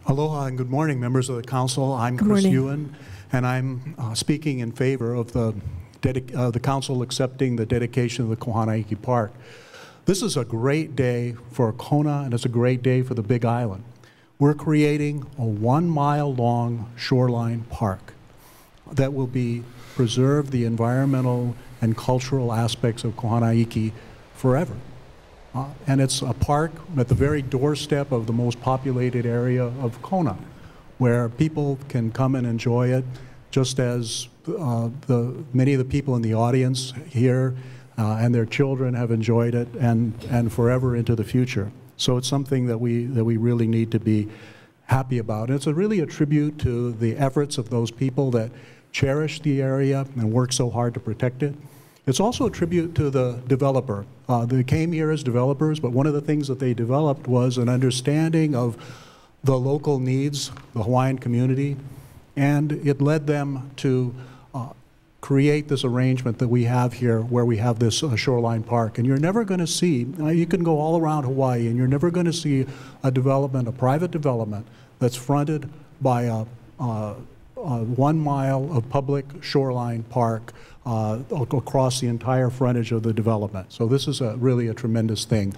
Aloha and good morning, members of the council. I'm Chris Yuen, and I'm speaking in favor of the council accepting the dedication of the Kohanaiki Park. This is a great day for Kona, and it's a great day for the Big Island. We're creating a 1-mile-long shoreline park that will preserve the environmental and cultural aspects of Kohanaiki forever. And it's a park at the very doorstep of the most populated area of Kona, where people can come and enjoy it, just as many of the people in the audience here and their children have enjoyed it, and forever into the future. So it's something that we really need to be happy about. And it's really a tribute to the efforts of those people that cherish the area and work so hard to protect it. It's also a tribute to the developer. They came here as developers, but one of the things that they developed was an understanding of the local needs, the Hawaiian community, and it led them to create this arrangement that we have here, where we have this shoreline park. And you're never going to see, you can go all around Hawaii, and you're never going to see a development, a private development, that's fronted by a 1 mile of public shoreline park across the entire frontage of the development. So this is really a tremendous thing.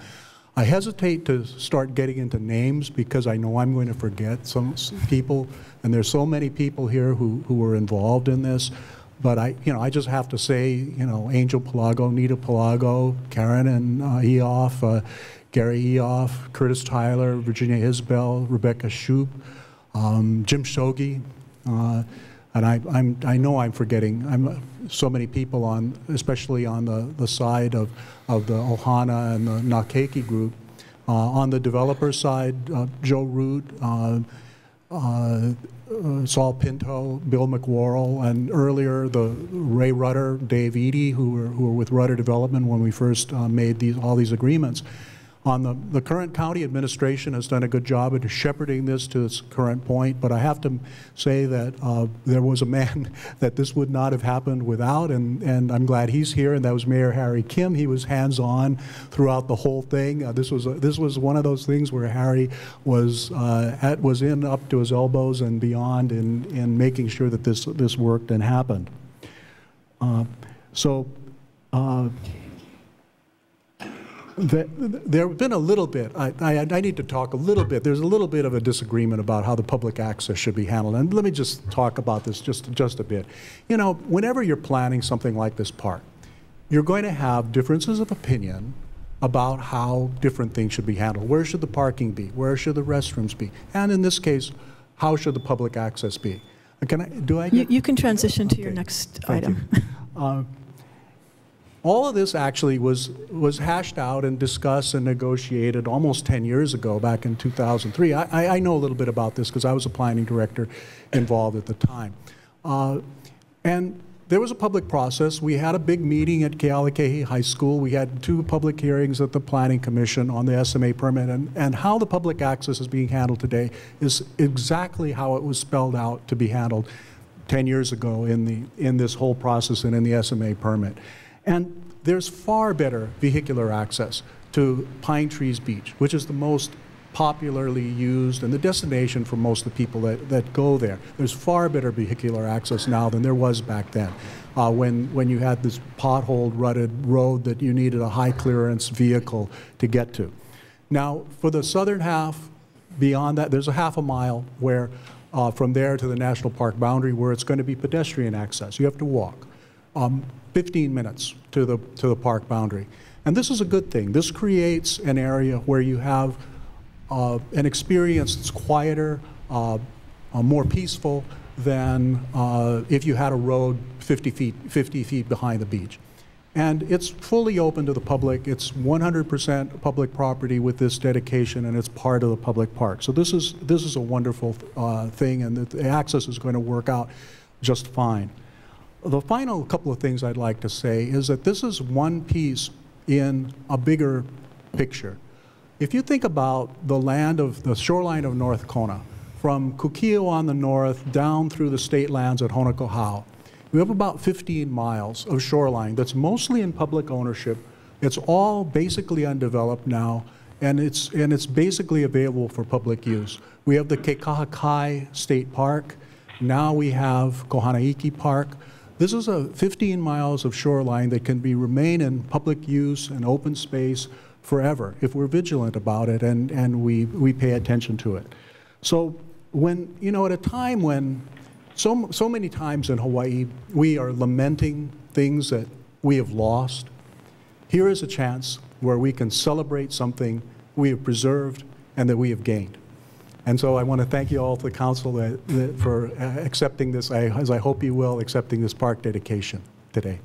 I hesitate to start getting into names because I know I'm going to forget some people, and there's so many people here who were involved in this. But I just have to say, Angel Pelago, Nita Pelago, Karen and Eoff, Gary Eoff, Curtis Tyler, Virginia Isbell, Rebecca Shoup, Jim Shogi. And I know I'm forgetting so many people especially on the side of the Ohana and the Nakeki group. On the developer side, Joe Root, Saul Pinto, Bill McWarrell, and earlier the Ray Rutter, Dave Eady, who were with Rutter Development when we first made all these agreements. On the current county administration has done a good job at shepherding this to its current point, but I have to say that there was a man that this would not have happened without, and I'm glad he's here, and that was Mayor Harry Kim. He was hands-on throughout the whole thing. This was one of those things where Harry was in up to his elbows and beyond in making sure that this worked and happened. There have been a little bit, I need to talk a little bit, there's a little bit of a disagreement about how the public access should be handled, and let me just talk about this just a bit. Whenever you're planning something like this park, you're going to have differences of opinion about how different things should be handled. Where should the parking be? Where should the restrooms be? And in this case, how should the public access be? You can transition to your next item. All of this actually was hashed out and discussed and negotiated almost 10 years ago, back in 2003. I know a little bit about this because I was a planning director involved at the time. And there was a public process. We had a big meeting at Kealikehi High School. We had 2 public hearings at the Planning Commission on the SMA permit, and how the public access is being handled today is exactly how it was spelled out to be handled 10 years ago in this whole process and in the SMA permit. And there's far better vehicular access to Pine Trees Beach, which is the most popularly used and the destination for most of the people that go there. There's far better vehicular access now than there was back then, when you had this potholed, rutted road that you needed a high clearance vehicle to get to. Now, for the southern half, beyond that, there's a half a mile where, from there to the national park boundary, where it's going to be pedestrian access. You have to walk. 15 minutes to the park boundary. And this is a good thing. This creates an area where you have an experience that's quieter, more peaceful than if you had a road 50 feet behind the beach. And it's fully open to the public. It's 100% public property with this dedication, and it's part of the public park. So this is a wonderful thing, and the access is going to work out just fine. The final couple of things I'd like to say is that this is one piece in a bigger picture. If you think about the shoreline of North Kona, from Kukio on the north down through the state lands at Honokohau, we have about 15 miles of shoreline that's mostly in public ownership. It's all basically undeveloped now, and it's basically available for public use. We have the Kohanaiki State Park. Now we have Kohanaiki Park. This is 15 miles of shoreline that can remain in public use and open space forever if we're vigilant about it and we pay attention to it. So when, at a time when so many times in Hawaii we are lamenting things that we have lost, here is a chance where we can celebrate something we have preserved and that we have gained. And so I want to thank you all, the council, for accepting this, as I hope you will, accepting this park dedication today.